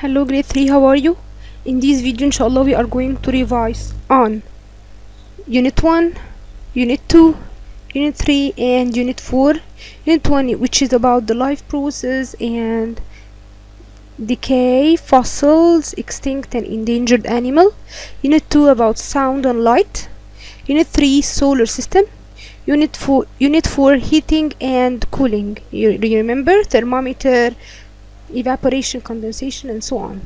Hello grade 3, how are you? In this video inshallah we are going to revise on unit 1, unit 2, unit 3 and unit 4. Unit 1 which is about the life process and decay, fossils, extinct and endangered animal. Unit 2 about sound and light. Unit 3 solar system. Unit 4 heating and cooling. Do you remember? Thermometer, evaporation, condensation and so on.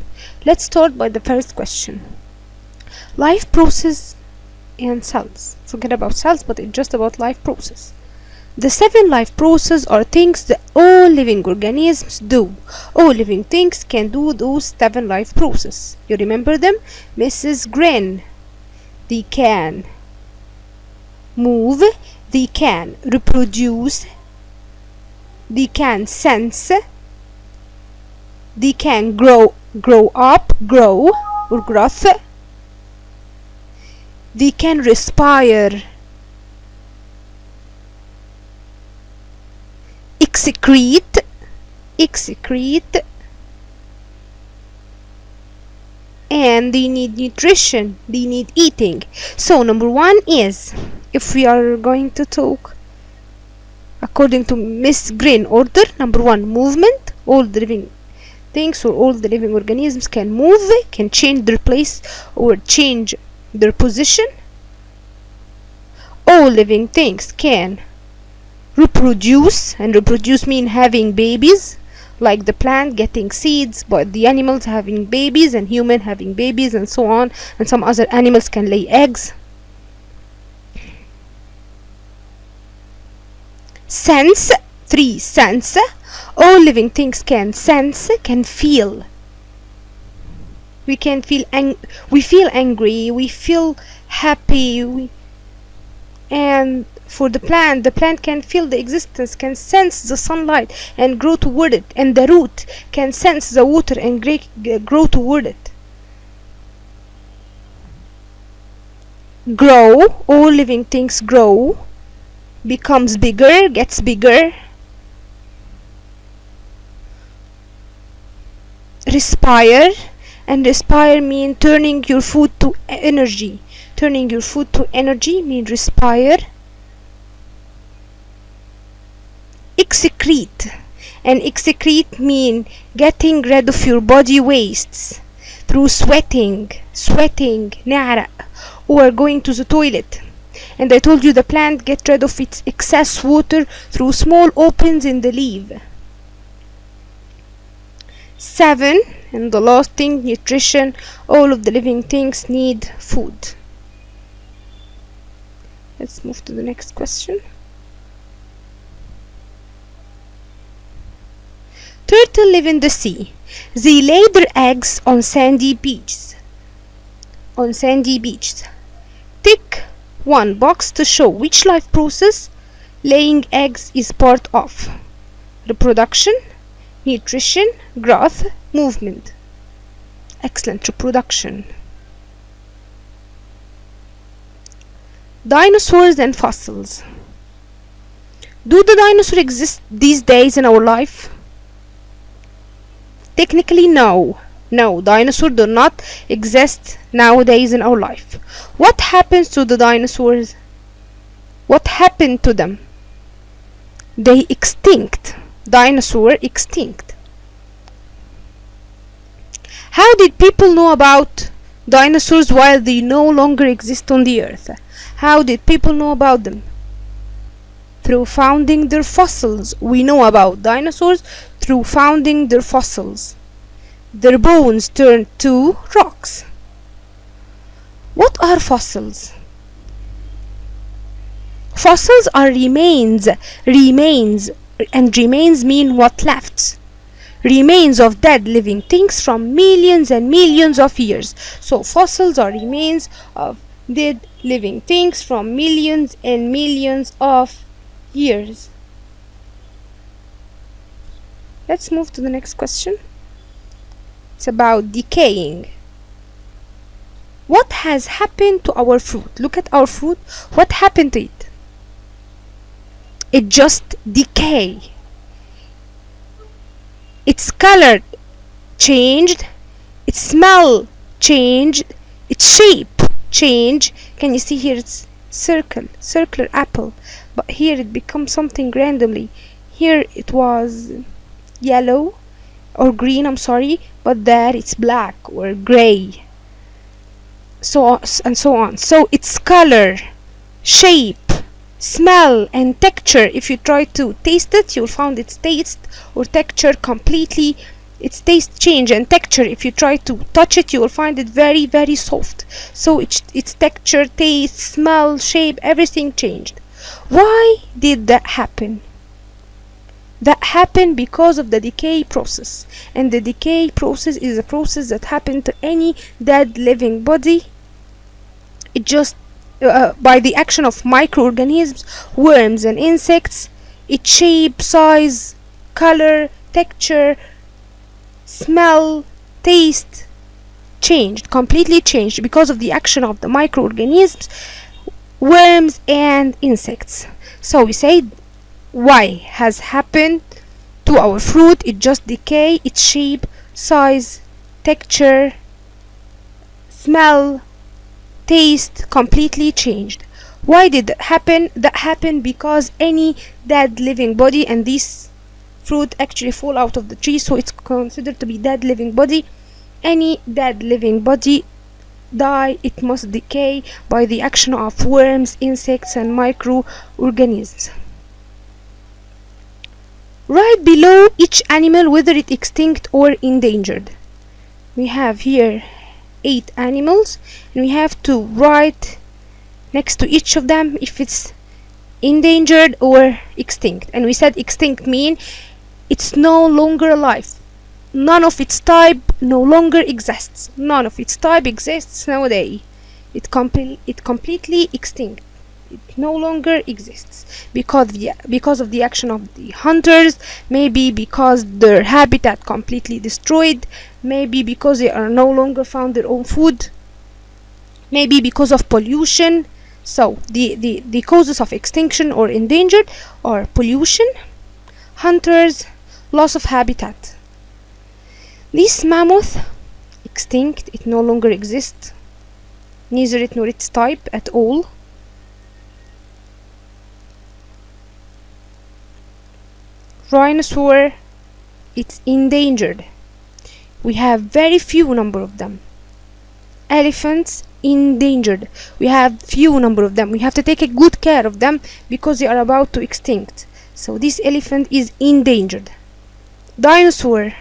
Let's start by the first question. Life process and cells. Forget about cells, but it's just about life process. The 7 life processes are things that all living organisms do. All living things can do those 7 life processes. You remember them? Mrs. Green. They can move, they can reproduce, they can sense, they can grow or growth, they can respire, excrete, and they need nutrition, they need eating. So number 1 is, if we are going to talk according to Miss Green order, number 1 movement. All the living things or all the living organisms can move, can change their place or change their position. All living things can reproduce, and reproduce mean having babies, like the plant getting seeds, but the animals having babies and human having babies and so on, and some other animals can lay eggs. Sense, 3 sense. All living things can sense, can feel. We can feel we feel angry, we feel happy, and for the plant can feel the existence, can sense the sunlight and grow toward it, and the root can sense the water and grow toward it. Grow, all living things grow, becomes bigger, gets bigger. Respire, and respire mean turning your food to energy. Turning your food to energy mean respire. Excrete, and excrete mean getting rid of your body wastes through sweating, نعرق, or going to the toilet. And I told you the plant get rid of its excess water through small openings in the leaf. 7, and the last thing, nutrition. All of the living things need food. Let's move to the next question. Turtle live in the sea. They lay their eggs on sandy beaches. Tick 1 box to show which life process laying eggs is part of. Reproduction, nutrition, growth, movement. Excellent. Reproduction. Dinosaurs and fossils. Do the dinosaurs exist these days in our life? Technically no. Dinosaurs do not exist nowadays in our life. What happens to the dinosaurs? What happened to them? They extinct. Dinosaur extinct. How did people know about dinosaurs while they no longer exist on the earth? How did people know about them? Through finding their fossils. We know about dinosaurs through finding their fossils. Their bones turned to rocks. What are fossils? Fossils are remains, and remains mean what left. Remains of dead living things from millions and millions of years. So fossils are remains of dead living things from millions and millions of years. Let's move to the next question. It's about decaying. What has happened to our fruit? Look at our fruit. What happened to it? It just decay. Its color changed, its smell changed, its shape change. Can you see here it's circular apple, but here it becomes something randomly. Here it was yellow or green, I'm sorry, but there it's black or gray, so on and so on. So its color, shape, smell and texture, if you try to taste it, you'll find its taste or texture completely, its taste change and texture. If you try to touch it, you will find it very, very soft. So its texture, taste, smell, shape, everything changed. Why did that happen? That happened because of the decay process, and the decay process is a process that happened to any dead living body. It just by the action of microorganisms, worms and insects, its shape, size, color, texture, smell, taste changed, completely changed because of the action of the microorganisms, worms and insects. So we say why has happened to our fruit? It just decay, its shape, size, texture, smell, taste completely changed. Why did that happen? That happened because any dead living body, and this fruit actually fall out of the tree, so it's considered to be dead living body. Any dead living body die, it must decay by the action of worms, insects and microorganisms. Right below each animal whether it extinct or endangered. We have here 8 animals, and we have to write next to each of them if it's endangered or extinct. And we said extinct mean it's no longer alive. None of its type no longer exists. None of its type exists nowadays. It completely extinct. It no longer exists because of the action of the hunters, maybe because their habitat completely destroyed, maybe because they are no longer found their own food, maybe because of pollution. So the causes of extinction or endangered are pollution, hunters, loss of habitat. This mammoth extinct, it no longer exists, neither it nor its type at all. Rhinoceros, it's endangered. We have very few number of them. Elephants, endangered. We have few number of them. We have to take a good care of them because they are about to extinct. So this elephant is endangered. Dinosaur,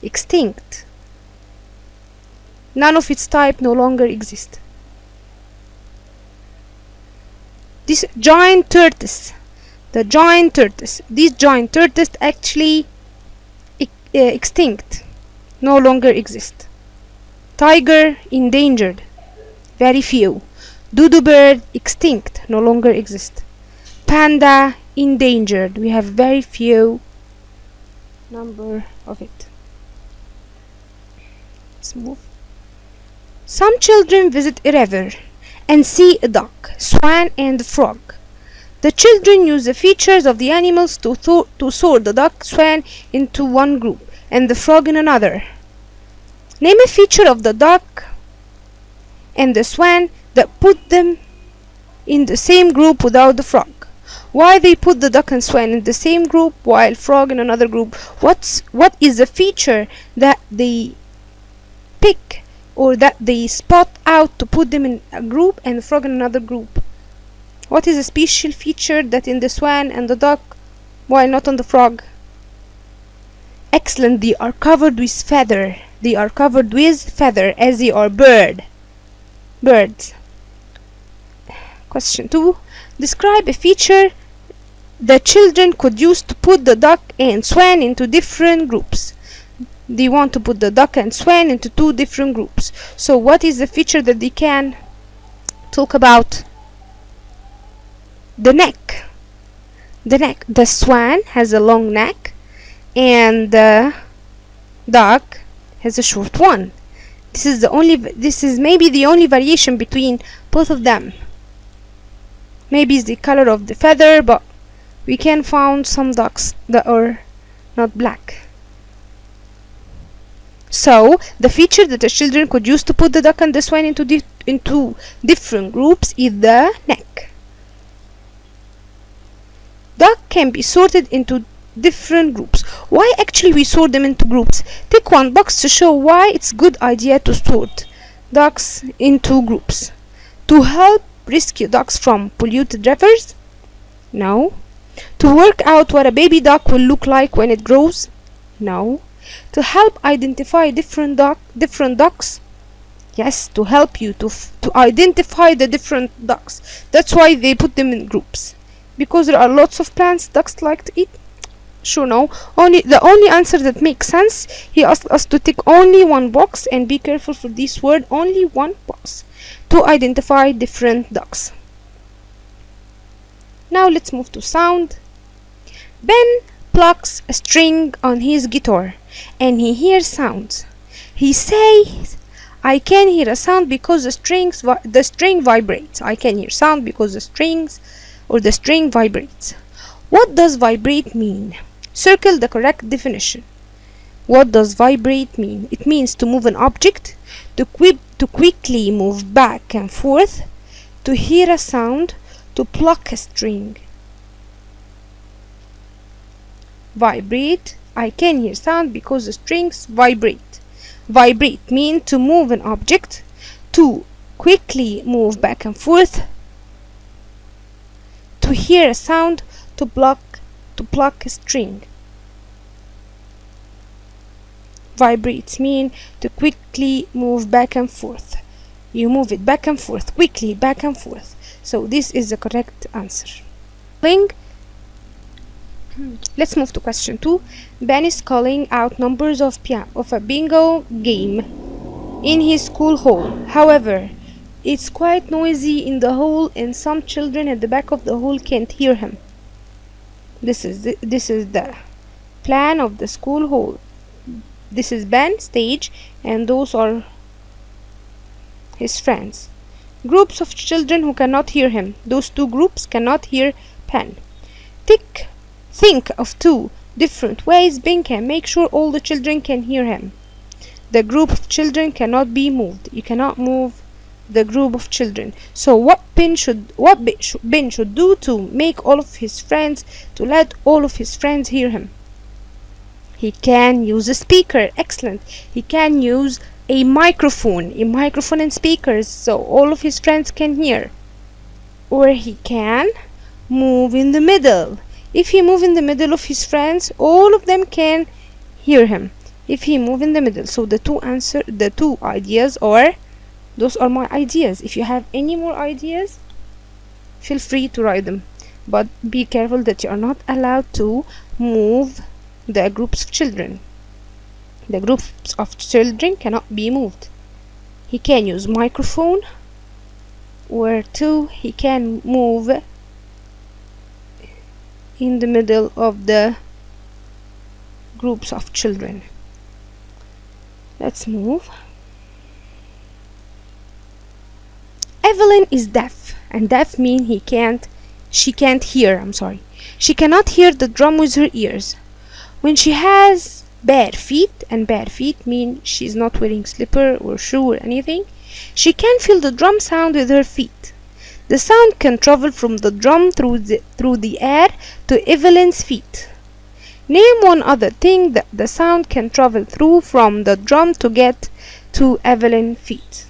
extinct. None of its type no longer exist. This giant tortoise, the giant tortoise, these giant tortoise actually extinct, no longer exist. Tiger, endangered, very few. Dodo bird, extinct, no longer exist. Panda, endangered, we have very few number of it. Let's move. Some children visit a river and see a duck, swan and frog. The children use the features of the animals to sort the duck, swan into one group and the frog in another. Name a feature of the duck and the swan that put them in the same group without the frog. Why they put the duck and swan in the same group while frog in another group? What is the feature that they pick or that they spot out to put them in a group and the frog in another group? What is a special feature that in the swan and the duck while not on the frog? Excellent, they are covered with feather. They are covered with feather as they are birds. Question 2. Describe a feature the children could use to put the duck and swan into different groups. They want to put the duck and swan into 2 different groups. So what is the feature that they can talk about? The neck. The swan has a long neck and the duck has a short one. This is maybe the only variation between both of them. Maybe it's the color of the feather, but we can find some ducks that are not black. So the feature that the children could use to put the duck and the swine into different groups is the neck. Duck can be sorted into different groups. Why actually we sort them into groups? Take one box to show why it's a good idea to sort ducks into groups. To help rescue ducks from polluted rivers? No. To work out what a baby duck will look like when it grows? No. To help identify different ducks? Yes, to help you to identify the different ducks. That's why they put them in groups. Because there are lots of plants ducks like to eat. Sure, no. The only answer that makes sense. He asked us to tick only one box, and be careful for this word, only one box, to identify different ducks. Now let's move to sound. Ben plucks a string on his guitar and he hears sounds. He says, I can hear a sound because the string vibrates. I can hear sound because the string vibrates. What does vibrate mean? Circle the correct definition. What does vibrate mean? It means to move an object, to quickly move back and forth, to hear a sound, to pluck a string. Vibrate. I can hear sound because the strings vibrate. Vibrate means to move an object, to quickly move back and forth, to hear a sound, to pluck a string. Vibrates mean to quickly move back and forth. You move it back and forth, quickly back and forth. So this is the correct answer. Let's move to question 2. Ben is calling out numbers of a bingo game in his school hall. However, it's quite noisy in the hall and some children at the back of the hall can't hear him. This is the plan of the school hall. This is Ben stage and those are his friends. Groups of children who cannot hear him. Those two groups cannot hear Ben. Think of two different ways Ben can make sure all the children can hear him. The group of children cannot be moved. You cannot move the group of children. So what Ben should do to make all of his friends, to let all of his friends hear him? He can use a speaker. Excellent. He can use a microphone and speakers so all of his friends can hear. Or he can move in the middle. If he move in the middle of his friends, all of them can hear him. If he move in the middle. So the two ideas are, those are my ideas. If you have any more ideas, feel free to write them. But be careful that you are not allowed to move the groups of children. The groups of children cannot be moved. He can use microphone, or two, he can move in the middle of the groups of children. Let's move. Evelyn is deaf, and deaf means she can't hear. She cannot hear the drum with her ears. When she has bare feet, and bare feet mean she's not wearing slipper or shoe or anything, she can feel the drum sound with her feet. The sound can travel from the drum through the air to Evelyn's feet. Name one other thing that the sound can travel through from the drum to get to Evelyn's feet.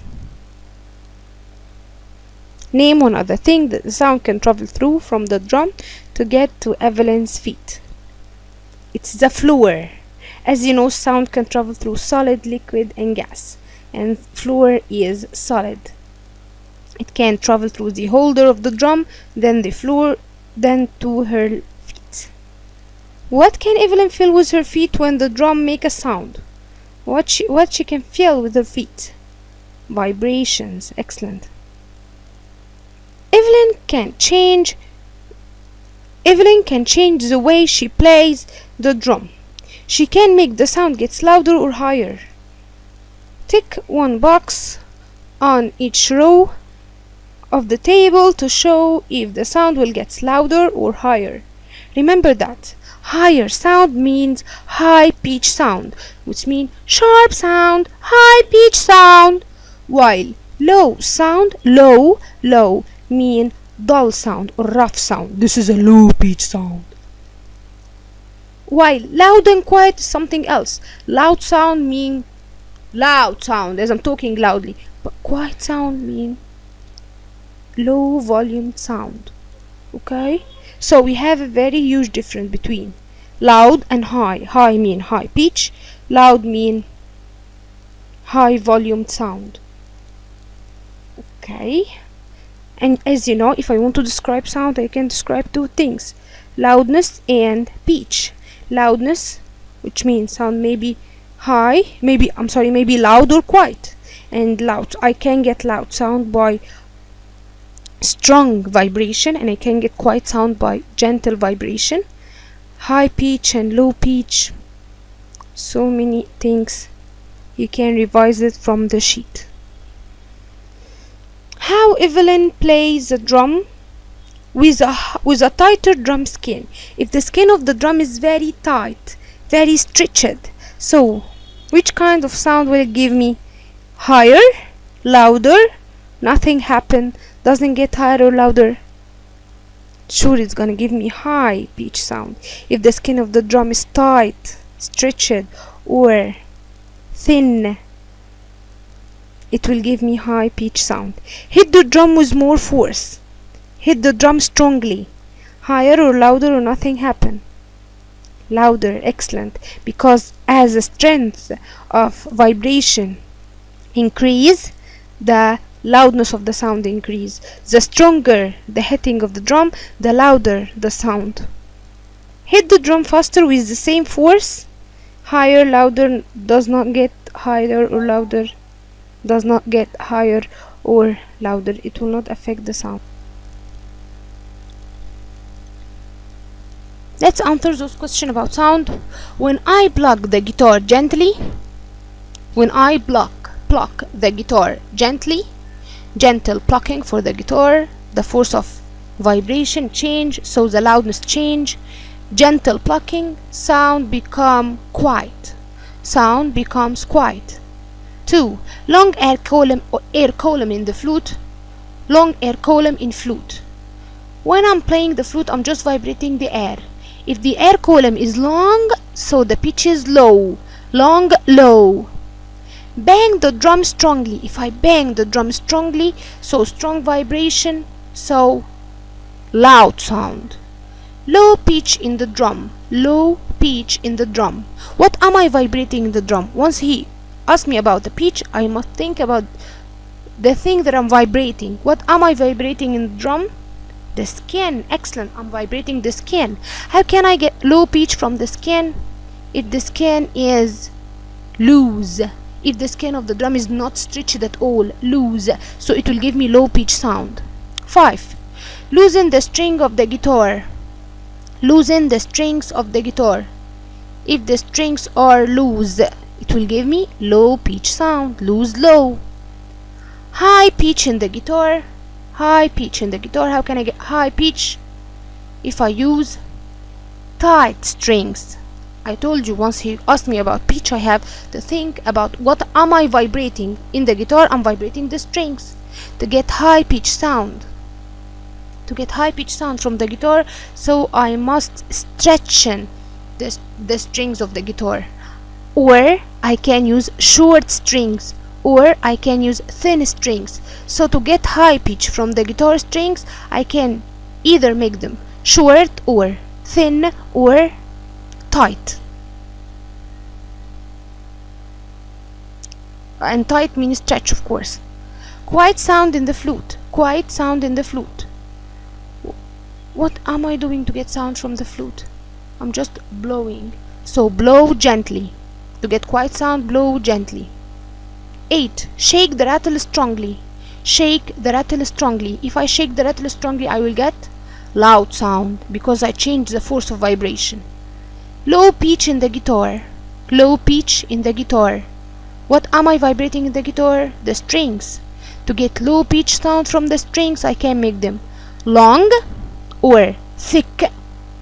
Name one other thing that the sound can travel through from the drum to get to Evelyn's feet. It's the floor. As you know, sound can travel through solid, liquid, and gas, and floor is solid. It can travel through the holder of the drum, then the floor, then to her feet. What can Evelyn feel with her feet when the drum make a sound? What she can feel with her feet? Vibrations. Excellent. Evelyn can change the way she plays the drum. She can make the sound get louder or higher. Tick one box on each row of the table to show if the sound will get louder or higher. Remember that Higher sound means high pitch sound, which means sharp sound, high pitch sound. While low sound, low mean dull sound or rough sound. This is a low pitch sound. While loud and quiet is something else. Loud sound mean loud sound as I'm talking loudly, but quiet sound mean low volume sound. Okay, so we have a very huge difference between loud and high. High mean high pitch, loud mean high volume sound. Okay, and as you know, if I want to describe sound, I can describe two things: loudness and pitch. Loudness, which means sound maybe high, maybe loud or quiet. And loud, I can get loud sound by strong vibration, and I can get quiet sound by gentle vibration. High pitch and low pitch, so many things. You can revise it from the sheet. How Evelyn plays the drum with a tighter drum skin. If the skin of the drum is very tight, very stretched, so which kind of sound will it give me? Higher, louder, nothing happened, doesn't get higher or louder. Sure, it's gonna give me high pitch sound. If the skin of the drum is tight, stretched, or thin, it will give me high pitch sound. Hit the drum with more force. Hit the drum strongly. Higher or louder or nothing happen. Louder, excellent, because as the strength of vibration increase, the loudness of the sound increase. The stronger the hitting of the drum, the louder the sound. Hit the drum faster with the same force. Higher, louder does not get higher or louder, does not get higher or louder. It will not affect the sound. Let's answer those questions about sound. When I pluck the guitar gently, when I pluck the guitar gently, gentle plucking for the guitar, the force of vibration change, so the loudness change. Gentle plucking, sound become quiet. Sound becomes quiet. 2. Long air column in the flute. Long air column in flute. When I'm playing the flute, I'm just vibrating the air. If the air column is long, so the pitch is low. Long, low. Bang the drum strongly. If I bang the drum strongly, so strong vibration, so loud sound. Low pitch in the drum. Low pitch in the drum. What am I vibrating in the drum? Once he asks me about the pitch, I must think about the thing that I'm vibrating. What am I vibrating in the drum? The skin. Excellent, I'm vibrating the skin. How can I get low pitch from the skin? If the skin is loose, if the skin of the drum is not stretched at all, loose, so it will give me low pitch sound. 5. Loosen the string of the guitar. Loosen the strings of the guitar. If the strings are loose, it will give me low pitch sound. Loose, low. High pitch in the guitar. High pitch in the guitar. How can I get high pitch? If I use tight strings. I told you, once he asked me about pitch, I have to think about what am I vibrating. In the guitar, I'm vibrating the strings. To get high pitch sound, from the guitar, so I must stretch the strings of the guitar. Or I can use short strings, or I can use thin strings. So to get high pitch from the guitar strings, I can either make them short or thin or tight. And tight means stretch, of course. Quiet sound in the flute. Quiet sound in the flute. What am I doing to get sound from the flute? I'm just blowing. So blow gently. To get quiet sound, blow gently. 8. Shake the rattle strongly. Shake the rattle strongly. If I shake the rattle strongly, I will get loud sound because I change the force of vibration. Low pitch in the guitar. Low pitch in the guitar. What am I vibrating in the guitar? The strings. To get low pitch sound from the strings, I can make them long or thick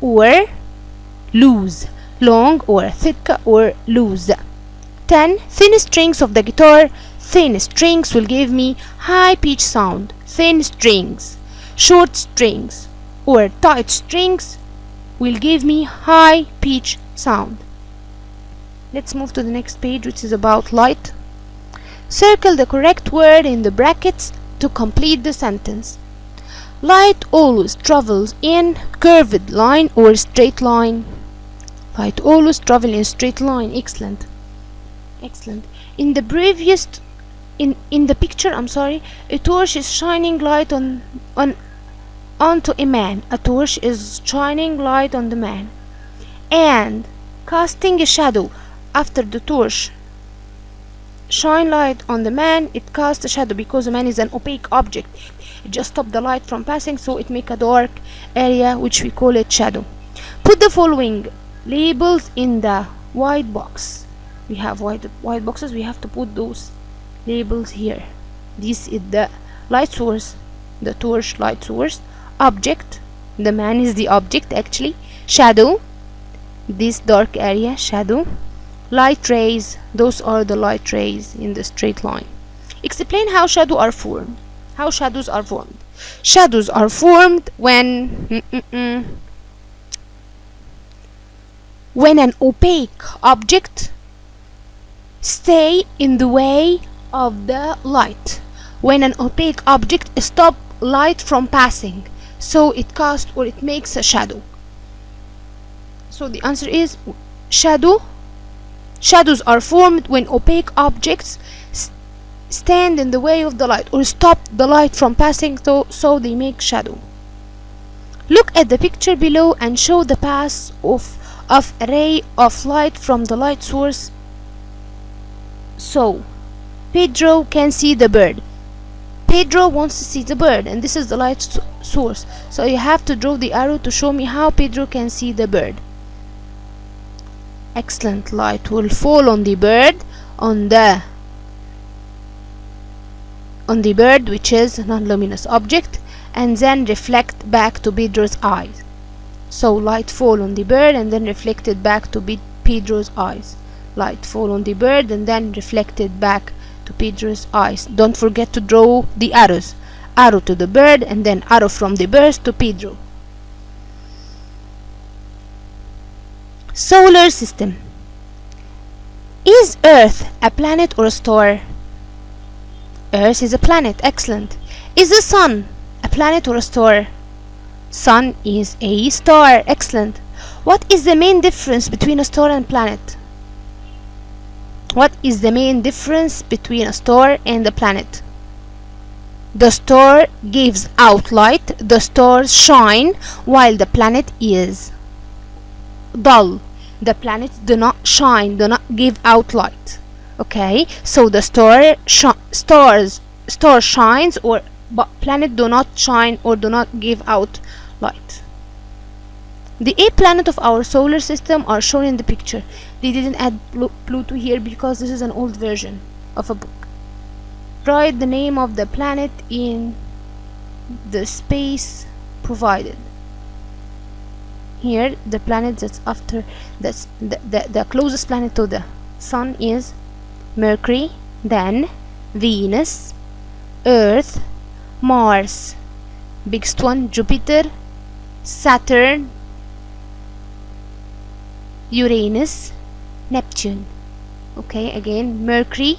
or loose, long or thick or loose. 10. Thin strings of the guitar. Thin strings will give me high pitch sound. Thin strings. Short strings or tight strings will give me high pitch sound. Let's move to the next page, which is about light. Circle the correct word in the brackets to complete the sentence. Light always travels in curved line or straight line. Light always travels in straight line. Excellent. Excellent. In the previous in the picture, a torch is shining light onto a man. A torch is shining light on the man and casting a shadow. After the torch shine light on the man, it casts a shadow because the man is an opaque object. It just stops the light from passing, so it make a dark area, which we call it shadow. Put the following labels in the white box. We have white boxes. We have to put those labels here. This is the light source, the torch light source. Object, the man is the object actually. Shadow, this dark area, shadow. Light rays, those are the light rays in the straight line. Explain how shadows are formed. How shadows are formed. Shadows are formed when an opaque object stay in the way of the light. When an opaque object stop light from passing, so it casts or it makes a shadow. So the answer is shadow. Shadows are formed when opaque objects stand in the way of the light or stop the light from passing, so they make shadow. Look at the picture below and show the path of a ray of light from the light source. So Pedro can see the bird. Pedro wants to see the bird, and this is the light source. So you have to draw the arrow to show me how Pedro can see the bird. Excellent. Light will fall on the bird, on the bird, which is a non-luminous object, and then reflect back to Pedro's eyes. So light fall on the bird and then reflected back to Pedro's eyes. Light fall on the bird and then reflected back to Pedro's eyes. Don't forget to draw the arrows. Arrow to the bird and then arrow from the bird to Pedro. Solar system. Is Earth a planet or a star? Earth is a planet. Excellent. Is the Sun a planet or a star? Sun is a star. Excellent. What is the main difference between a star and planet? What is the main difference between a star and a planet? The star gives out light, the stars shine, while the planet is dull. The planets do not shine, do not give out light. Okay, so the star shines, but planet do not shine or do not give out light. The 8 planets of our solar system are shown in the picture. They didn't add Pluto here because this is an old version of a book. Write the name of the planet in the space provided. Here the planet that's after the closest planet to the Sun is Mercury, then Venus, Earth, Mars, biggest one Jupiter, Saturn, Uranus, Neptune. Okay, again Mercury,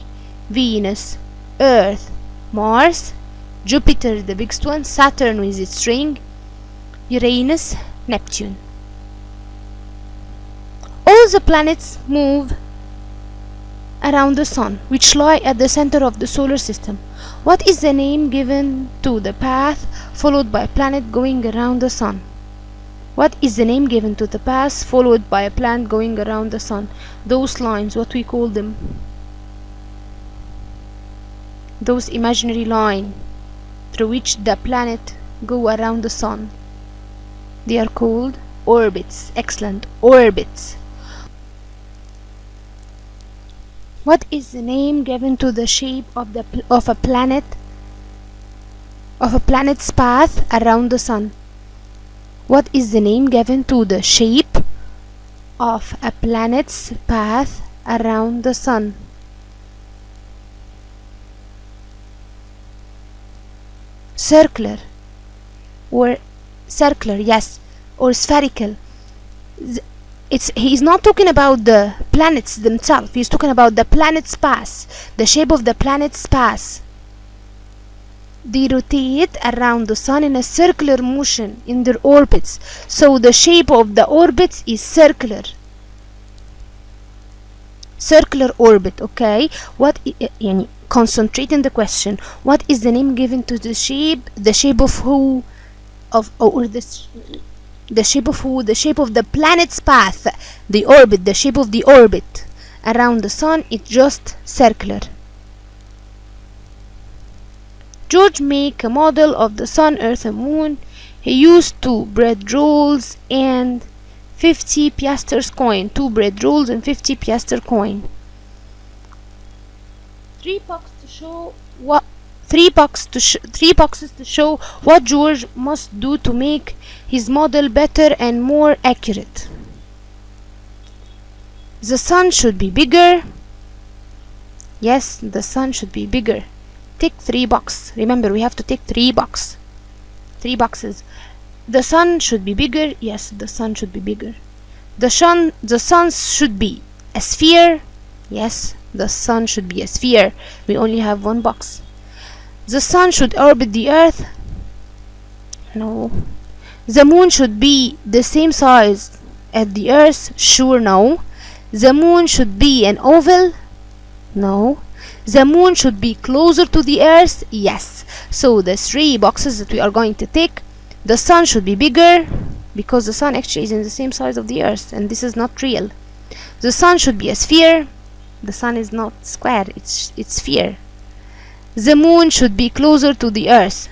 Venus, Earth, Mars, Jupiter the biggest one, Saturn with its ring, Uranus, Neptune. All the planets move around the Sun, which lie at the center of the solar system. What is the name given to the path followed by a planet going around the Sun? What is the name given to the path followed by a planet going around the Sun? Those lines, what we call them? Those imaginary lines through which the planet go around the Sun. They are called orbits. Excellent. Orbits. What is the name given to the shape of a planet's path around the Sun? What is the name given to the shape of a planet's path around the sun? Circular or circular, yes, or spherical. He's not talking about the planets themselves, he's talking about the planet's path, the shape of the planet's path. They rotate around the sun in a circular motion in their orbits, so the shape of the orbits is circular orbit. Okay, what يعني concentrate in the question. What is the name given to the shape of who, of, or this, the shape of who, the shape of the planet's path, the orbit, the shape of the orbit around the sun, it's just circular. George make a model of the sun, earth and moon. He used 2 bread rolls and 50 piasters coin. 2 bread rolls and 50 piaster coin. 3 boxes to show what 3 boxes to show what George must do to make his model better and more accurate. The sun should be bigger. Yes, the sun should be bigger. Take 3 boxes. Remember, we have to take 3 boxes. 3 boxes. The sun should be bigger. Yes, the sun should be bigger. The sun should be a sphere. Yes, the sun should be a sphere. We only have 1 box. The sun should orbit the earth. No. The moon should be the same size as the earth. Sure, no. The moon should be an oval. No. The moon should be closer to the earth. Yes. So the 3 boxes that we are going to take. The sun should be bigger, because the sun actually is in the same size of the earth, and this is not real. The sun should be a sphere. The sun is not square, it's sphere. The moon should be closer to the earth,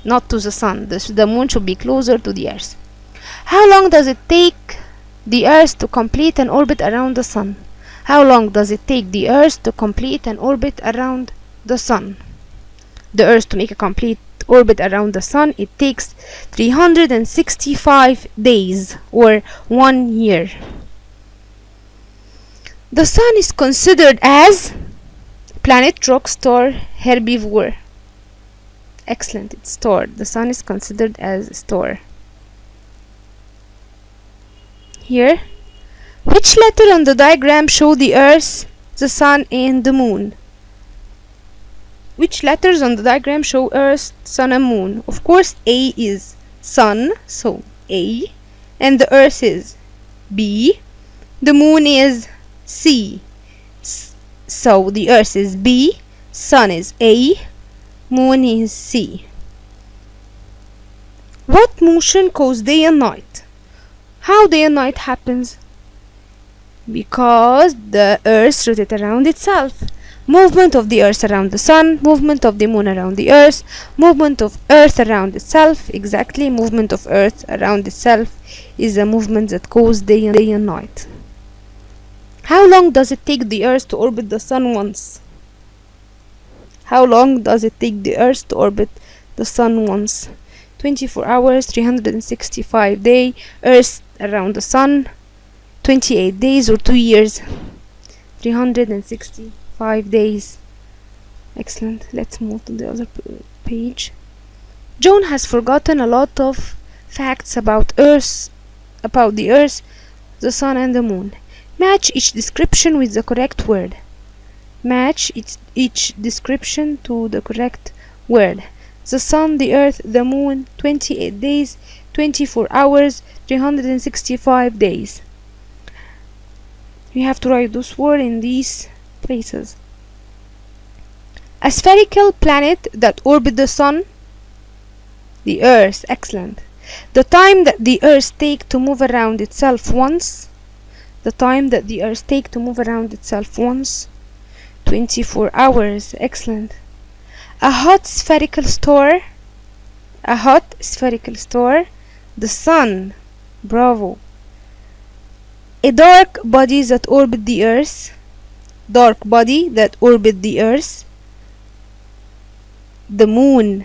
not to the sun. The moon should be closer to the earth. How long does it take the earth to complete an orbit around the sun? How long does it take the earth to complete an orbit around the sun? The earth to make a complete orbit around the sun, it takes 365 days or 1 year. The sun is considered as planet, rock, star, herbivore. Excellent, it's star. The sun is considered as a star. Here, which letter on the diagram show the earth, the sun and the moon? Which letters on the diagram show earth, sun and moon? Of course, A is sun, so A, and the earth is B. The moon is C, so the earth is B, sun is A, moon is C. What motion causes day and night? How day and night happens? Because the earth rotates around itself. Movement of the earth around the sun, movement of the moon around the earth, movement of earth around itself. Exactly, movement of earth around itself is a movement that causes day and night. How long does it take the earth to orbit the sun once? How long does it take the earth to orbit the sun once? 24 hours, 365 days. Earth around the sun, 28 days or 2 years. 365 days. Excellent. Let's move to the other page. John has forgotten a lot of facts about the earth, the sun and the moon. Match each description with the correct word. Match each description to the correct word. The sun, the earth, the moon, 28 days, 24 hours, 365 days. We have to write those words in these places. A spherical planet that orbits the sun, the earth. Excellent. The time that the earth takes to move around itself once. The time that the earth takes to move around itself once, 24 hours. Excellent. A hot spherical star. A hot spherical star. The sun. Bravo. A dark body that orbit the earth. Dark body that orbit the earth. The moon.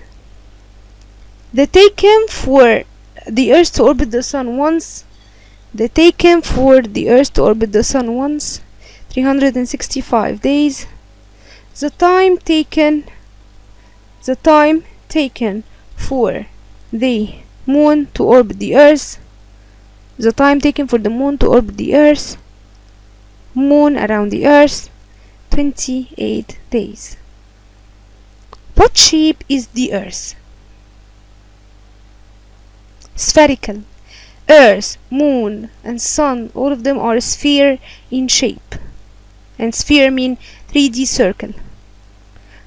The taken for the earth to orbit the sun once. The taken for the Earth to orbit the Sun once, 365 days. The time taken for the Moon to orbit the Earth. The time taken for the Moon to orbit the Earth. Moon around the Earth, 28 days. What shape is the Earth? Spherical. Earth, Moon, and Sun, all of them are a sphere in shape. And sphere mean 3D circle.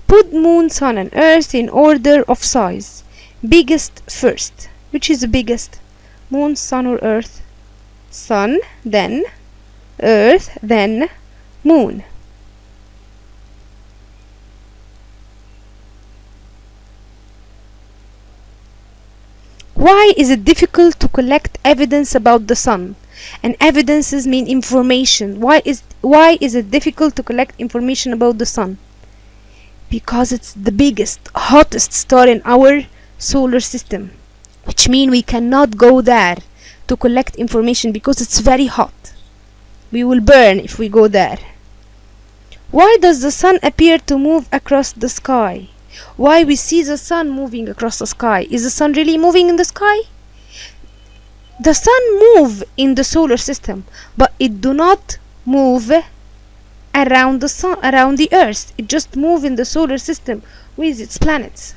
Put Moon, Sun, and Earth in order of size. Biggest first. Which is the biggest? Moon, Sun, or Earth? Sun, then Earth, then Moon. Why is it difficult to collect evidence about the Sun? And evidences mean information. Why is it difficult to collect information about the Sun? Because it's the biggest, hottest star in our solar system, which means we cannot go there to collect information because it's very hot. We will burn if we go there. Why does the Sun appear to move across the sky? Why we see the Sun moving across the sky? Is the Sun really moving in the sky? The Sun move in the solar system, but it do not move around the Sun, around the Earth. It just move in the solar system with its planets,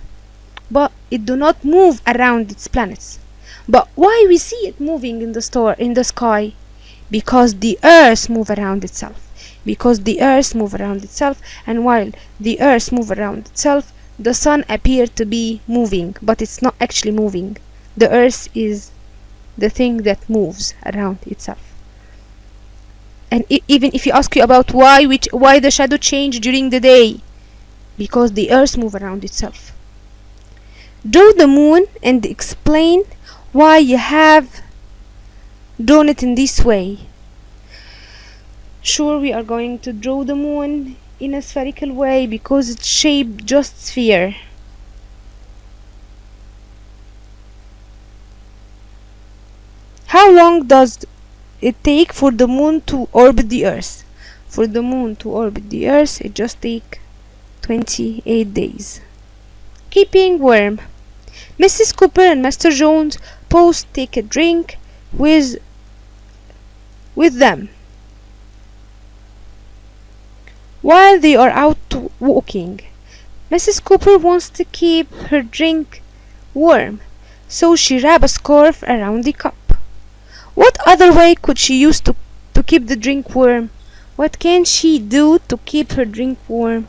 but it do not move around its planets. But why we see it moving in the sky? Because the Earth move around itself. Because the Earth move around itself, and while the Earth move around itself, the Sun appear to be moving, but it's not actually moving. The Earth is the thing that moves around itself. And even if you ask you about why the shadow change during the day, because the Earth move around itself. Draw the Moon and explain why you have drawn it in this way. Sure, we are going to draw the Moon in a spherical way because it's shaped just sphere. How long does it take for the Moon to orbit the Earth? For the Moon to orbit the Earth, it just take 28 days. Keeping warm. Mrs. Cooper and Mr. Jones both take a drink with them while they are out walking. Mrs. Cooper wants to keep her drink warm, so she wraps a scarf around the cup. What other way could she use to keep the drink warm? What can she do to keep her drink warm?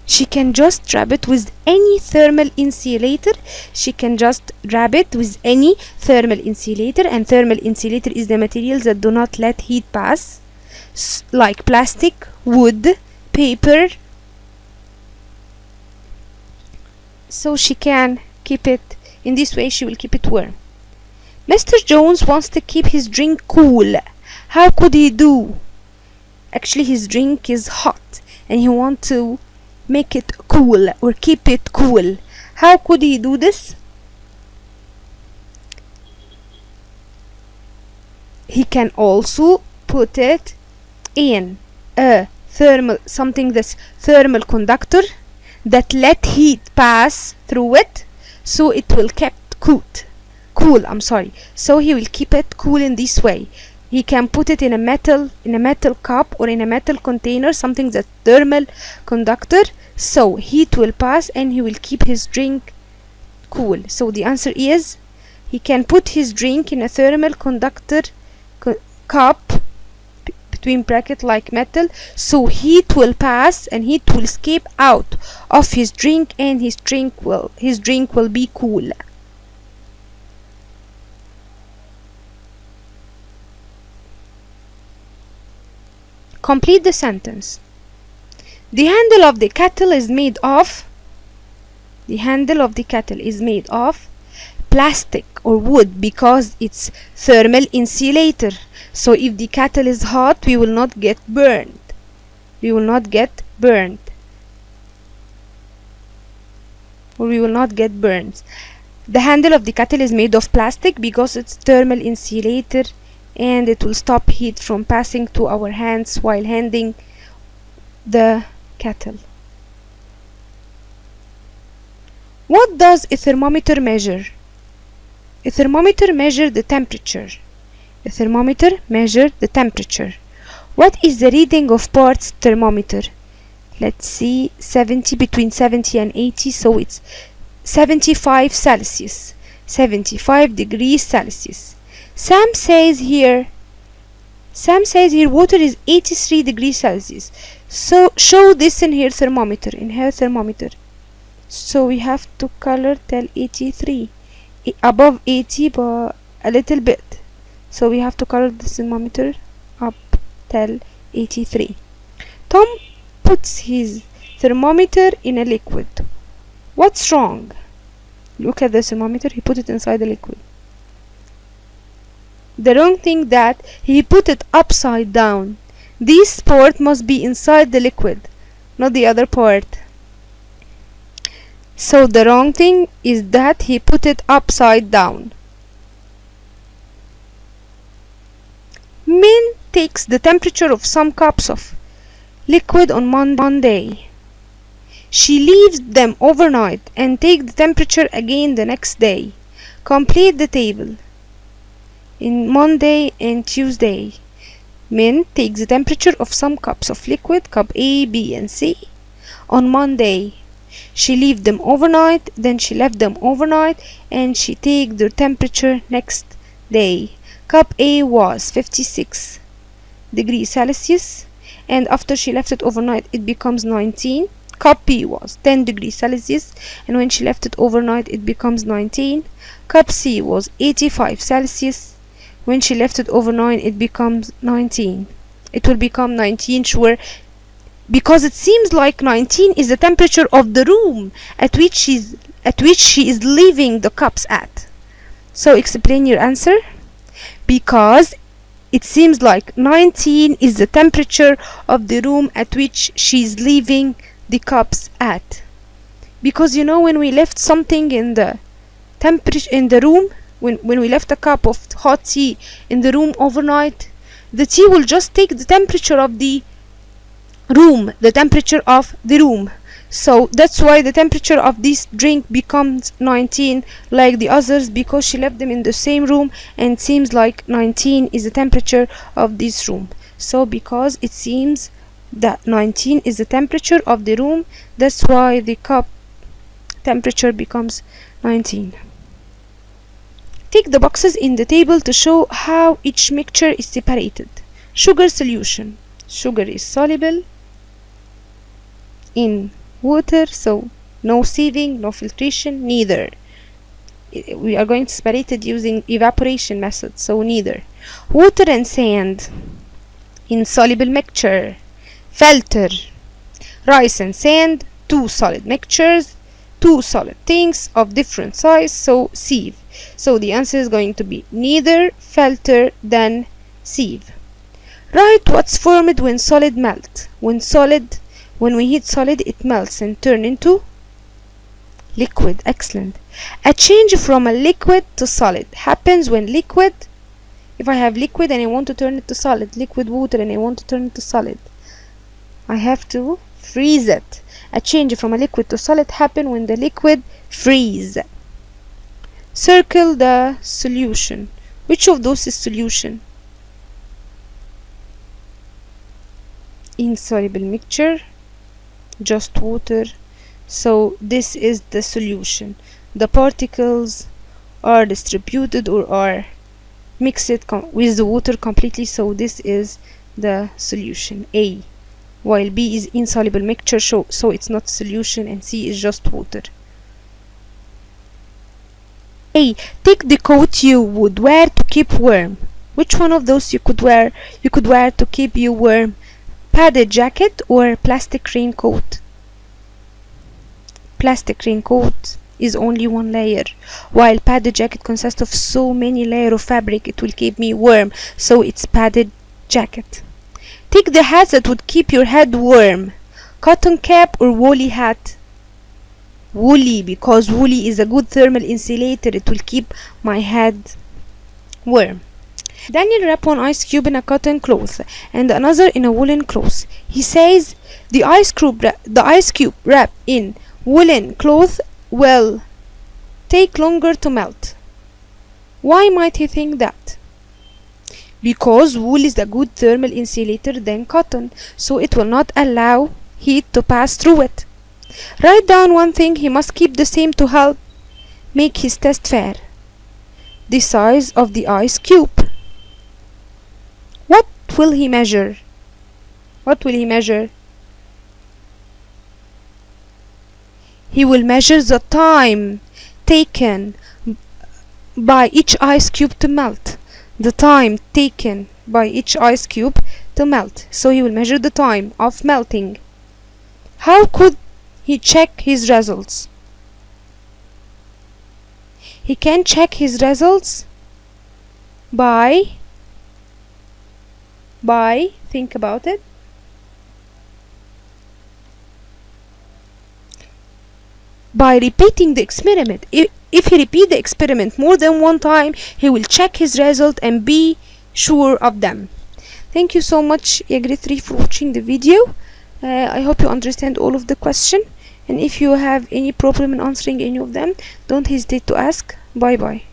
She can just wrap it with any thermal insulator. And thermal insulator is the materials that do not let heat pass, like plastic, wood, paper. So she can keep it, in this way she will keep it warm. Mr. Jones wants to keep his drink cool. How could he do? Actually, his drink is hot and he wants to make it cool or keep it cool. How could he do this? He can also put it in a something that's thermal conductor that let heat pass through it, so it will kept cool. So he will keep it cool in this way. He can put it in a metal cup or in a metal container, something that's thermal conductor, so heat will pass and he will keep his drink cool. So the answer is he can put his drink in a thermal conductor cup between bracket like metal, so heat will pass and heat will escape out of his drink and his drink will be cool. Complete the sentence. The handle of the kettle is made of plastic or wood because it's thermal insulator. So if the kettle is hot, we will not get burned. Or we will not get burned. The handle of the kettle is made of plastic because it's thermal insulator and it will stop heat from passing to our hands while handling the kettle. What does a thermometer measure? A thermometer measures the temperature. A thermometer measures the temperature. What is the reading of Bart's thermometer? Let's see, between 70 and 80, so it's 75 Celsius. 75 degrees Celsius. Sam says here water is 83 degrees Celsius. So show this in her thermometer. So we have to color till 83. Above 80 but a little bit. So we have to color the thermometer up till 83. Tom puts his thermometer in a liquid. What's wrong? Look at the thermometer, he put it inside the liquid. The wrong thing that he put it upside down. This part must be inside the liquid, not the other part. So the wrong thing is that he put it upside down. Min takes the temperature of some cups of liquid on Monday. She leaves them overnight and takes the temperature again the next day. Complete the table. In Monday and Tuesday, Min takes the temperature of some cups of liquid, cup A, B, and C, on Monday. She leave them overnight, then she left them overnight, and she take their temperature next day. Cup A was 56 degrees Celsius, and after she left it overnight, it becomes 19. Cup B was 10 degrees Celsius, and when she left it overnight, it becomes 19. Cup C was 85 Celsius. When she left it overnight, it becomes 19. It will become 19, sure, because it seems like 19 is the temperature of the room at which she is leaving the cups at. So explain your answer. Because it seems like 19 is the temperature of the room at which she is leaving the cups at. Because you know, when we left something in the temperature in the room, when we left a cup of hot tea in the room overnight, the tea will just take the temperature of the room, So that's why the temperature of this drink becomes 19 like the others, because she left them in the same room, and it seems like 19 is the temperature of this room. So because it seems that 19 is the temperature of the room, that's why the cup temperature becomes 19. Take the boxes in the table to show how each mixture is separated. Sugar solution. Sugar is soluble in water, so no sieving, no filtration, neither. We are going to separate it using evaporation method, so neither. Water and sand. Insoluble mixture. Filter. Rice and sand, two solid mixtures, two solid things of different size, so sieve. So the answer is going to be neither, filter, then sieve. Write what's formed when solid melt. When we heat solid, it melts and turn into liquid. Excellent. A change from a liquid to solid happens when liquid, if I have liquid and I want to turn it to solid, liquid water, and I want to turn it to solid, I have to freeze it. A change from a liquid to solid happens when the liquid freezes. Circle the solution. Which of those is solution? Insoluble mixture, just water, so this is the solution. The particles are distributed or are mixed with the water completely, so this is the solution, A. While B is insoluble mixture, so it's not solution, and C is just water. A. Take the coat you would wear to keep warm. Which one of those you could wear to keep you warm? Padded jacket or plastic raincoat? Plastic raincoat is only one layer, while padded jacket consists of so many layers of fabric it will keep me warm, so it's padded jacket. Take the hats that would keep your head warm. Cotton cap or woolly hat? woolly, because woolly is a good thermal insulator. It will keep my head warm. Daniel wrapped one ice cube in a cotton cloth and another in a woolen cloth. He says the ice cube wrapped in woolen cloth will take longer to melt. Why might he think that? Because wool is a good thermal insulator than cotton, so it will not allow heat to pass through it. Write down one thing he must keep the same to help make his test fair. The size of the ice cube. What will he measure? What will he measure? He will measure the time taken by each ice cube to melt. The time taken by each ice cube to melt. So he will measure the time of melting. How could he check his results? He can check his results by think about it. By repeating the experiment. If he repeat the experiment more than one time, he will check his result and be sure of them. Thank you so much, grade 3, for watching the video. I hope you understand all of the question, and if you have any problem in answering any of them, don't hesitate to ask. Bye bye.